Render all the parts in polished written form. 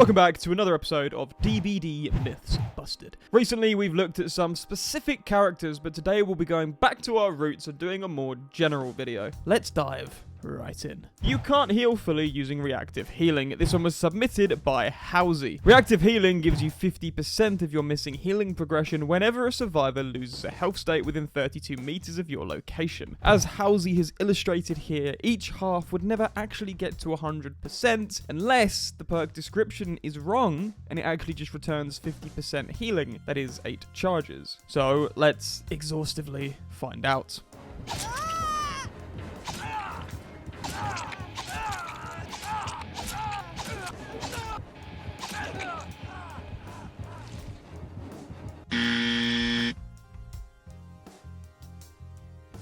Welcome back to another episode of Dbd Myths Busted. Recently we've looked at some specific characters, but today we'll be going back to our roots and doing a more general video. Let's dive right in. You can't heal fully using Reactive Healing. This one was submitted by Howsey. Reactive Healing gives you 50% of your missing healing progression whenever a survivor loses a health state within 32 meters of your location. As Howsey has illustrated here, each half would never actually get to 100% unless the perk description is wrong and it actually just returns 50% healing, that is 8 charges. So let's exhaustively find out.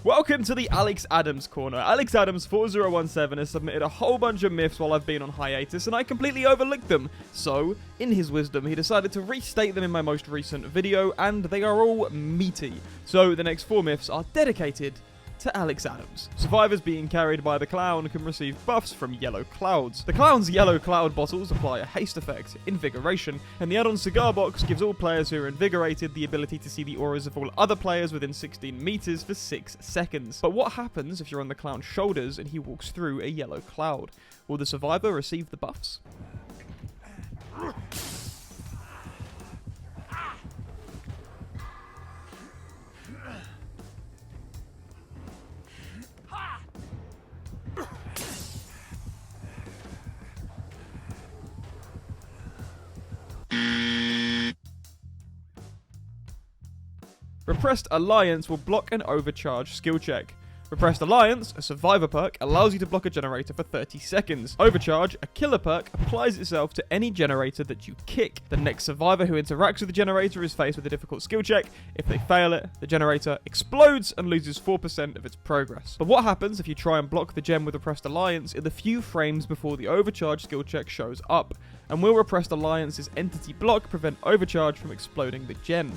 Welcome to the Alex Adams corner. Alex Adams 4017 has submitted a whole bunch of myths while I've been on hiatus, and I completely overlooked them. So, in his wisdom, he decided to restate them in my most recent video, and they are all meaty. So, the next 4 myths are dedicated to Alex Adams. Survivors being carried by the clown can receive buffs from yellow clouds. The clown's yellow cloud bottles apply a haste effect, invigoration, and the add-on cigar box gives all players who are invigorated the ability to see the auras of all other players within 16 meters for 6 seconds. But what happens if you're on the clown's shoulders and he walks through a yellow cloud? Will the survivor receive the buffs? Repressed Alliance will block an Overcharge skill check. Repressed Alliance, a survivor perk, allows you to block a generator for 30 seconds. Overcharge, a killer perk, applies itself to any generator that you kick. The next survivor who interacts with the generator is faced with a difficult skill check. If they fail it, the generator explodes and loses 4% of its progress. But what happens if you try and block the gem with Repressed Alliance in the few frames before the Overcharge skill check shows up? And will Repressed Alliance's entity block prevent Overcharge from exploding the gen?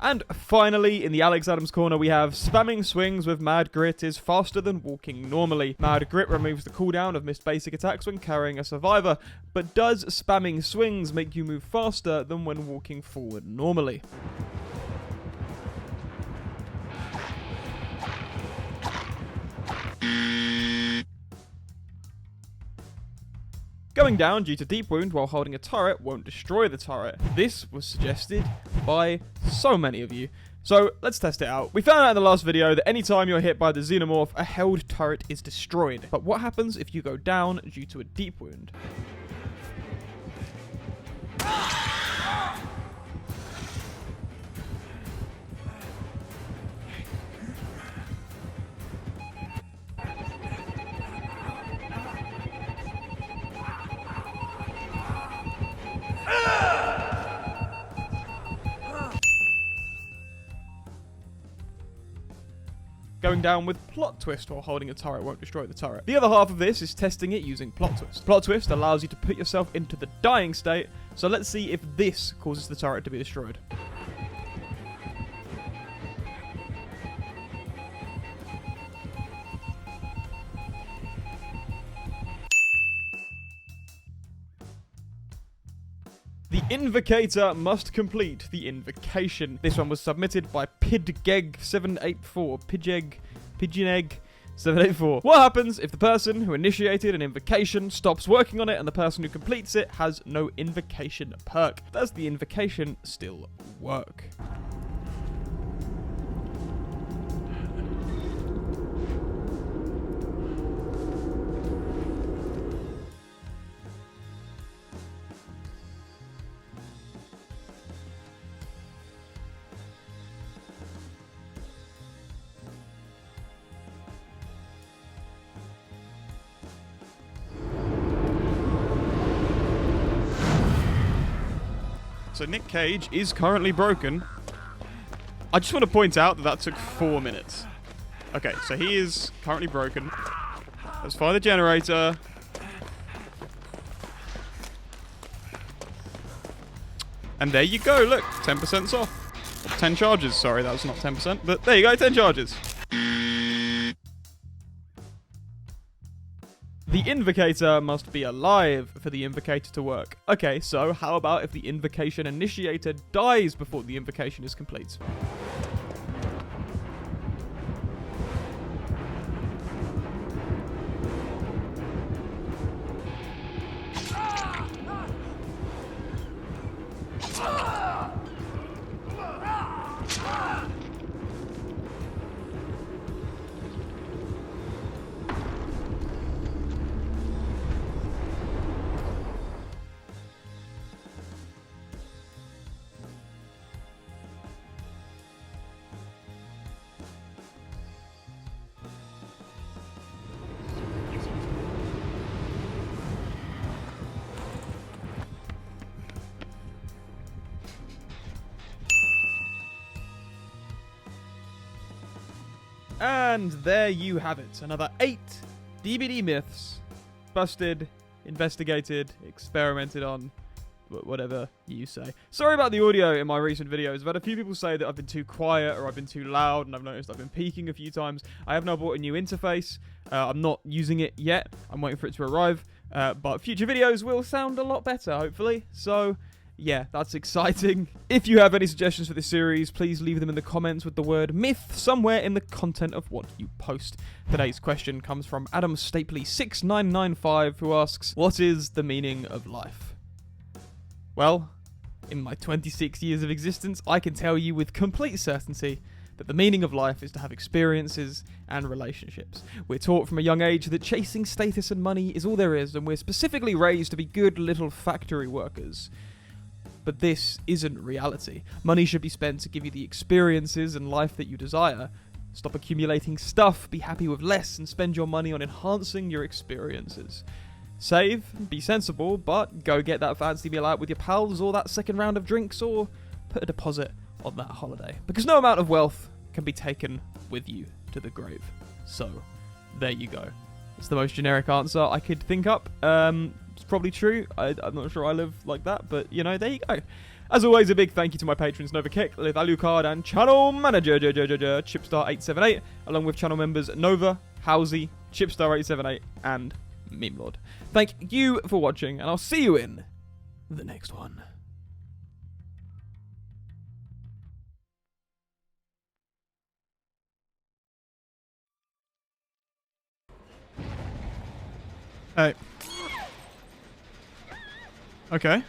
And finally, in the Alex Adams corner, we have spamming swings with Mad Grit is faster than walking normally. Mad Grit removes the cooldown of missed basic attacks when carrying a survivor, but does spamming swings make you move faster than when walking forward normally? Going down due to deep wound while holding a turret won't destroy the turret. This was suggested by so many of you. So let's test it out. We found out in the last video that anytime you're hit by the xenomorph, a held turret is destroyed. But what happens if you go down due to a deep wound? Going down with Plot Twist while holding a turret won't destroy the turret. The other half of this is testing it using Plot Twist. Plot Twist allows you to put yourself into the dying state, so let's see if this causes the turret to be destroyed. The Invocator must complete the Invocation. This one was submitted by Pidgeg784. Pidgeg784. What happens if the person who initiated an invocation stops working on it and the person who completes it has no invocation perk? Does the invocation still work? So Nick Cage is currently broken. I just want to point out that that took 4 minutes. Okay, so he is currently broken. Let's fire the generator. And there you go, look, 10% off. Or 10 charges, sorry, that was not 10%, but there you go, 10 charges. The Invocator must be alive for the Invocator to work. Okay, so how about if the Invocation initiator dies before the Invocation is complete? And there you have it. Another 8 Dbd myths busted, investigated, experimented on, whatever you say. Sorry about the audio in my recent videos. I've had a few people say that I've been too quiet or I've been too loud, and I've noticed I've been peaking a few times. I have now bought a new interface. I'm not using it yet. I'm waiting for it to arrive. But future videos will sound a lot better, hopefully. So yeah, that's exciting. If you have any suggestions for this series, please leave them in the comments with the word myth somewhere in the content of what you post. Today's question comes from Adam Stapley6995, who asks, what is the meaning of life? Well, in my 26 years of existence, I can tell you with complete certainty that the meaning of life is to have experiences and relationships. We're taught from a young age that chasing status and money is all there is, and we're specifically raised to be good little factory workers. But this isn't reality. Money should be spent to give you the experiences and life that you desire. Stop accumulating stuff, be happy with less, and spend your money on enhancing your experiences. Save, be sensible, but go get that fancy meal out with your pals or that second round of drinks, or put a deposit on that holiday. Because no amount of wealth can be taken with you to the grave. So, there you go. It's the most generic answer I could think up. It's probably true. I'm not sure I live like that, but, you know, there you go. As always, a big thank you to my patrons Nova Kick, Live Alucard, and channel manager Chipstar878, along with channel members Nova, Housie, Chipstar878, and Meme Lord. Thank you for watching, and I'll see you in the next one. Hey. Okay.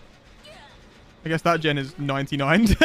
I guess that gen is 99.